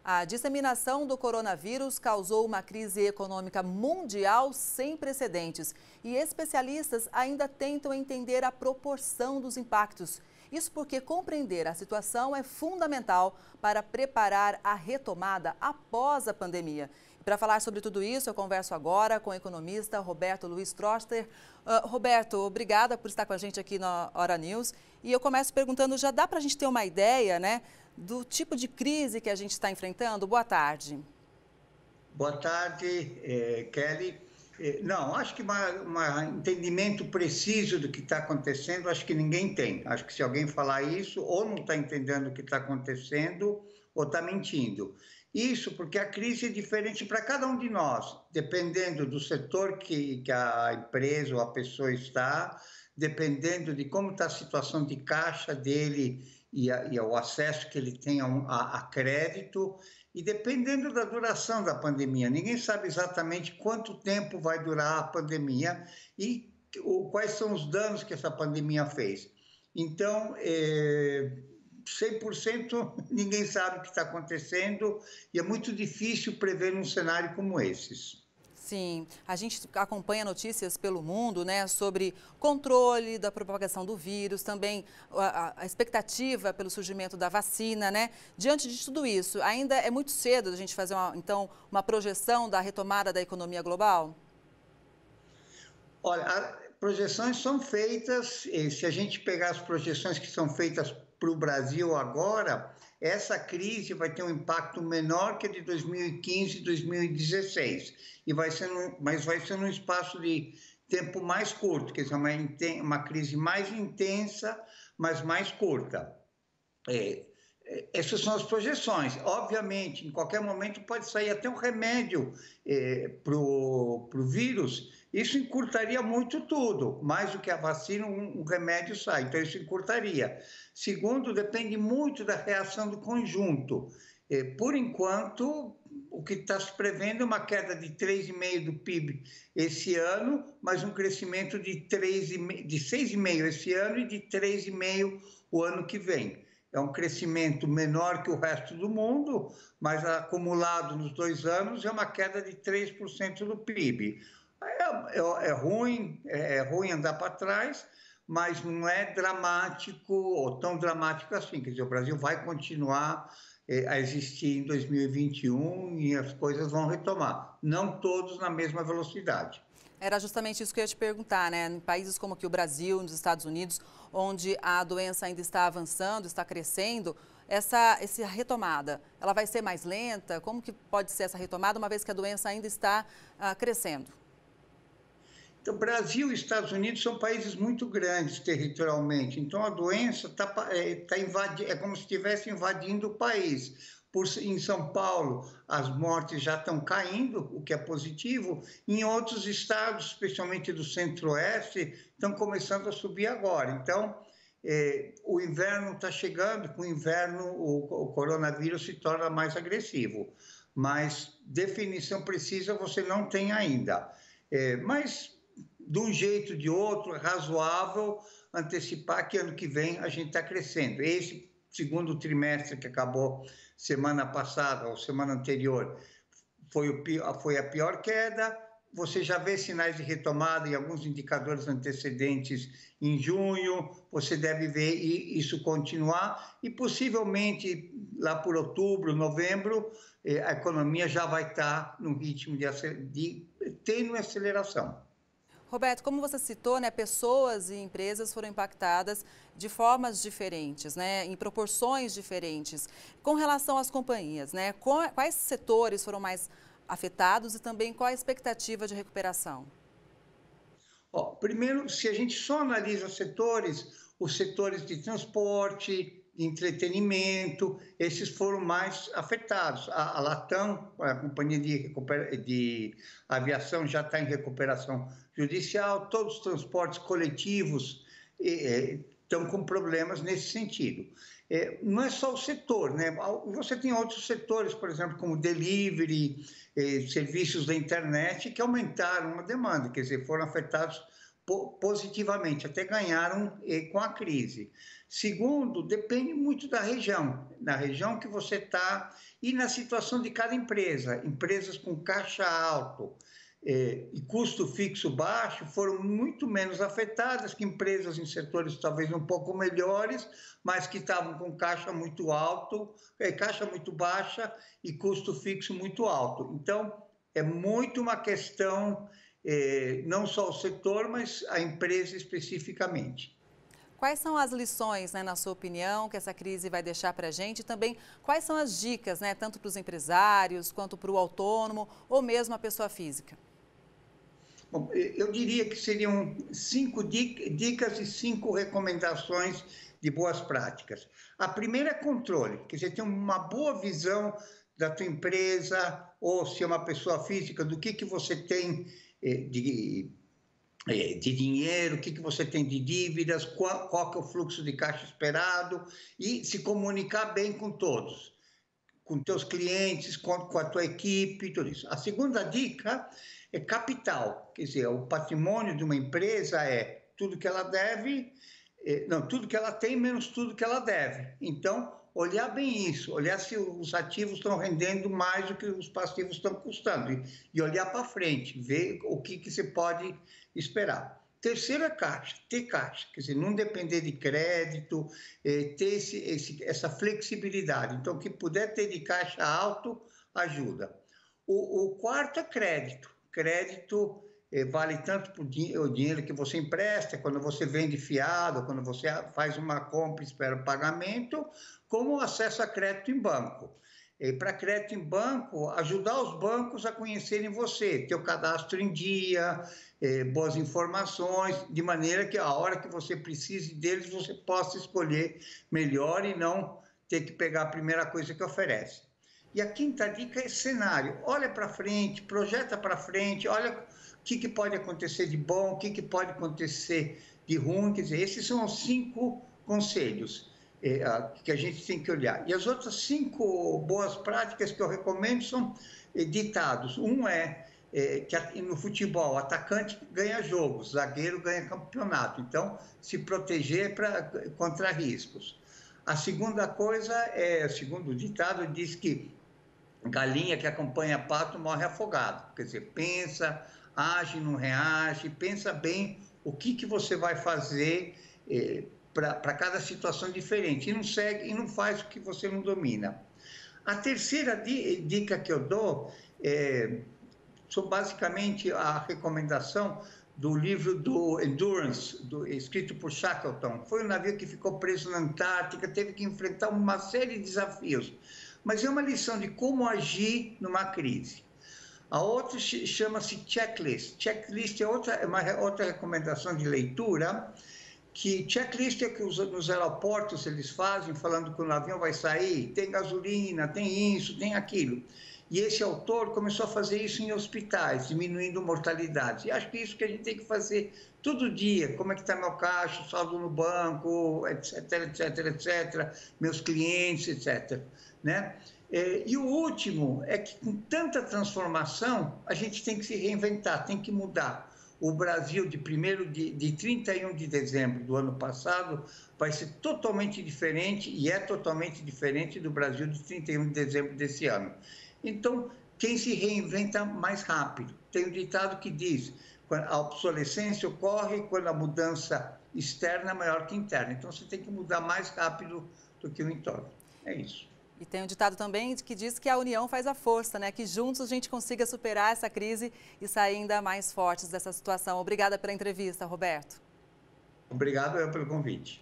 A disseminação do coronavírus causou uma crise econômica mundial sem precedentes e especialistas ainda tentam entender a proporção dos impactos. Isso porque compreender a situação é fundamental para preparar a retomada após a pandemia. Para falar sobre tudo isso, eu converso agora com o economista Roberto Luiz Troster. Roberto, obrigada por estar com a gente aqui na Hora News. E eu começo perguntando, já dá para a gente ter uma ideia, né, do tipo de crise que a gente está enfrentando? Boa tarde. Boa tarde, Kelly. Não, acho que um entendimento preciso do que está acontecendo, acho que ninguém tem. Acho que se alguém falar isso, ou não está entendendo o que está acontecendo, ou está mentindo. Isso porque a crise é diferente para cada um de nós, dependendo do setor que a empresa ou a pessoa está, dependendo de como está a situação de caixa dele e o acesso que ele tem a crédito. E dependendo da duração da pandemia, ninguém sabe exatamente quanto tempo vai durar a pandemia e quais são os danos que essa pandemia fez. Então, 100% ninguém sabe o que está acontecendo e é muito difícil prever num cenário como esses. Sim, a gente acompanha notícias pelo mundo, né, sobre controle da propagação do vírus, também a expectativa pelo surgimento da vacina, né? Diante de tudo isso, ainda é muito cedo a gente fazer, uma projeção da retomada da economia global? Olha, projeções são feitas, se a gente pegar as projeções que são feitas para o Brasil agora, essa crise vai ter um impacto menor que a de 2015 e 2016, mas vai ser num espaço de tempo mais curto, quer dizer, uma crise mais intensa, mas mais curta. É, Essas são as projeções. Obviamente, em qualquer momento pode sair até um remédio para o vírus. Isso encurtaria muito tudo. Mais do que a vacina, um remédio sai. Então, isso encurtaria. Segundo, depende muito da reação do conjunto. Por enquanto, o que está se prevendo é uma queda de 3,5% do PIB esse ano, mas um crescimento de 6,5% esse ano e de 3,5% o ano que vem. É um crescimento menor que o resto do mundo, mas acumulado nos 2 anos é uma queda de 3% do PIB. É ruim andar para trás, mas não é dramático ou tão dramático assim. Quer dizer, o Brasil vai continuar a existir em 2021 e as coisas vão retomar. Não todos na mesma velocidade. Era justamente isso que eu ia te perguntar, né? Em países como aqui o Brasil, nos Estados Unidos, onde a doença ainda está avançando, está crescendo, essa retomada, ela vai ser mais lenta? Como que pode ser essa retomada, uma vez que a doença ainda está crescendo? Então, Brasil e Estados Unidos são países muito grandes territorialmente, então a doença tá invadindo, é como se estivesse invadindo o país. Em São Paulo, as mortes já estão caindo, o que é positivo. Em outros estados, especialmente do Centro-Oeste, estão começando a subir agora. Então, o inverno está chegando, com o inverno o coronavírus se torna mais agressivo. Mas definição precisa você não tem ainda. Mas de um jeito ou de outro, é razoável antecipar que ano que vem a gente está crescendo. Esse segundo trimestre que acabou semana passada ou semana anterior foi a pior queda. Você já vê sinais de retomada em alguns indicadores antecedentes em junho, você deve ver isso continuar e possivelmente lá por outubro, novembro, a economia já vai estar num ritmo de tênue aceleração. Roberto, como você citou, né, pessoas e empresas foram impactadas de formas diferentes, né, em proporções diferentes. Com relação às companhias, né, quais setores foram mais afetados e também qual a expectativa de recuperação? Primeiro, se a gente só analisa os setores de transporte, de entretenimento, esses foram mais afetados. A Latam, a companhia de aviação, já está em recuperação judicial, todos os transportes coletivos estão com problemas nesse sentido. Não é só o setor, né? Você tem outros setores, por exemplo, como delivery, serviços da internet, que aumentaram a demanda, quer dizer, foram afetados positivamente, até ganharam com a crise. Segundo, depende muito da região, na região que você está e na situação de cada empresa. Empresas com caixa alto e custo fixo baixo foram muito menos afetadas que empresas em setores talvez um pouco melhores, mas que estavam com caixa muito alto, caixa muito baixa e custo fixo muito alto. Então, é muito uma questão, não só o setor, mas a empresa especificamente. Quais são as lições, na sua opinião, que essa crise vai deixar para a gente? E também, quais são as dicas, tanto para os empresários, quanto para o autônomo, ou mesmo a pessoa física? Bom, eu diria que seriam 5 dicas e 5 recomendações de boas práticas. A primeira é controle, quer dizer, ter uma boa visão da tua empresa, ou se é uma pessoa física, do que você tem de dinheiro, o que você tem de dívidas, qual que é o fluxo de caixa esperado, e se comunicar bem com todos, com teus clientes, com a tua equipe, tudo isso. A segunda dica é capital, quer dizer, o patrimônio de uma empresa é tudo que ela deve, não, tudo que ela tem menos tudo que ela deve. Então, olhar bem isso, olhar se os ativos estão rendendo mais do que os passivos estão custando e olhar para frente, ver o que você pode esperar. Terceiro é caixa, ter caixa, quer dizer, não depender de crédito, ter essa flexibilidade. Então, o que puder ter de caixa alto, ajuda. O quarto é crédito. Crédito vale tanto para o dinheiro que você empresta, quando você vende fiado, quando você faz uma compra e espera o pagamento, como o acesso a crédito em banco. Para crédito em banco, ajudar os bancos a conhecerem você, ter o cadastro em dia, boas informações, de maneira que a hora que você precise deles, você possa escolher melhor e não ter que pegar a primeira coisa que oferece. E a quinta dica é cenário. Olha para frente, projeta para frente, olha o que pode acontecer de bom, o que pode acontecer de ruim. Quer dizer, esses são os 5 conselhos que a gente tem que olhar. E as outras 5 boas práticas que eu recomendo são ditados. Um que no futebol, atacante ganha jogo, zagueiro ganha campeonato. Então, se proteger contra riscos. A segunda coisa o segundo ditado diz que galinha que acompanha pato morre afogado. Quer dizer, pensa, age, não reage, pensa bem o que você vai fazer para cada situação diferente e não segue e não faz o que você não domina. A terceira dica que eu dou são basicamente a recomendação do livro do Endurance, escrito por Shackleton. Foi um navio que ficou preso na Antártica, teve que enfrentar uma série de desafios, mas é uma lição de como agir numa crise. A outra chama-se checklist. Checklist é outra recomendação de leitura, que checklist é que nos aeroportos eles fazem, falando que o navio vai sair, tem gasolina, tem isso, tem aquilo. E esse autor começou a fazer isso em hospitais, diminuindo mortalidade. E acho que isso que a gente tem que fazer todo dia. Como é que está meu caixa, saldo no banco, etc, etc, etc, meus clientes, etc. Né? E o último é que com tanta transformação, a gente tem que se reinventar, tem que mudar. O Brasil de 31 de dezembro do ano passado vai ser totalmente diferente e é totalmente diferente do Brasil de 31 de dezembro desse ano. Então, quem se reinventa mais rápido. Tem um ditado que diz, a obsolescência ocorre quando a mudança externa é maior que interna. Então, você tem que mudar mais rápido do que o entorno. É isso. E tem um ditado também que diz que a união faz a força, que juntos a gente consiga superar essa crise e sair ainda mais fortes dessa situação. Obrigada pela entrevista, Roberto. Obrigado pelo convite.